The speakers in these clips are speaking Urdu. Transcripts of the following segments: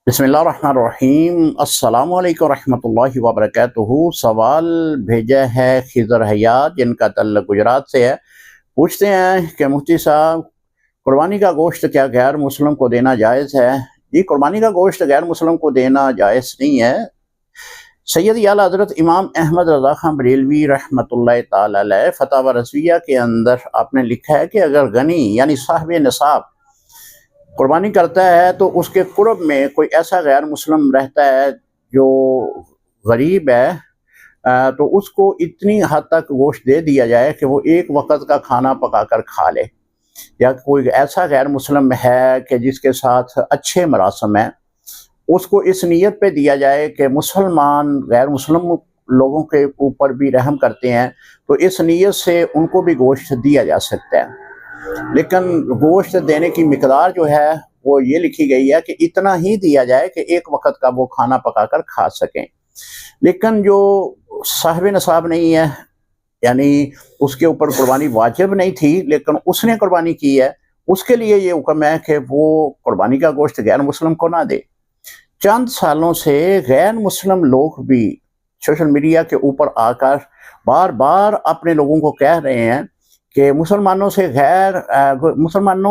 بسم اللہ الرحمن الرحیم۔ السلام علیکم ورحمۃ اللہ وبرکاتہ۔ سوال بھیجا ہے خضر حیات، جن کا تعلق گجرات سے ہے۔ پوچھتے ہیں کہ مفتی صاحب، قربانی کا گوشت کیا غیر مسلم کو دینا جائز ہے؟ جی، قربانی کا گوشت غیر مسلم کو دینا جائز نہیں ہے۔ سید اعلیٰ حضرت امام احمد رضا خان بریلوی رحمۃ اللہ تعالی علیہ فتاوی رضویہ کے اندر آپ نے لکھا ہے کہ اگر غنی یعنی صاحب نصاب قربانی کرتا ہے تو اس کے قرب میں کوئی ایسا غیر مسلم رہتا ہے جو غریب ہے، تو اس کو اتنی حد تک گوشت دے دیا جائے کہ وہ ایک وقت کا کھانا پکا کر کھا لے، یا کوئی ایسا غیر مسلم ہے کہ جس کے ساتھ اچھے مراسم ہیں، اس کو اس نیت پہ دیا جائے کہ مسلمان غیر مسلم لوگوں کے اوپر بھی رحم کرتے ہیں، تو اس نیت سے ان کو بھی گوشت دیا جا سکتا ہے۔ لیکن گوشت دینے کی مقدار جو ہے وہ یہ لکھی گئی ہے کہ اتنا ہی دیا جائے کہ ایک وقت کا وہ کھانا پکا کر کھا سکیں۔ لیکن جو صاحب نصاب نہیں ہے، یعنی اس کے اوپر قربانی واجب نہیں تھی لیکن اس نے قربانی کی ہے، اس کے لیے یہ حکم ہے کہ وہ قربانی کا گوشت غیر مسلم کو نہ دے۔ چند سالوں سے غیر مسلم لوگ بھی سوشل میڈیا کے اوپر آ کر بار بار اپنے لوگوں کو کہہ رہے ہیں کہ مسلمانوں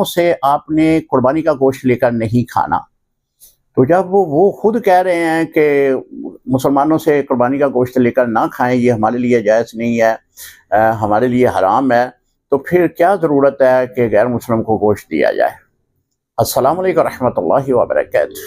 سے آپ نے قربانی کا گوشت لے کر نہیں کھانا۔ تو جب وہ خود کہہ رہے ہیں کہ مسلمانوں سے قربانی کا گوشت لے کر نہ کھائیں، یہ ہمارے لیے جائز نہیں ہے، ہمارے لیے حرام ہے، تو پھر کیا ضرورت ہے کہ غیر مسلم کو گوشت دیا جائے؟ السلام علیکم ورحمۃ اللہ وبرکاتہ۔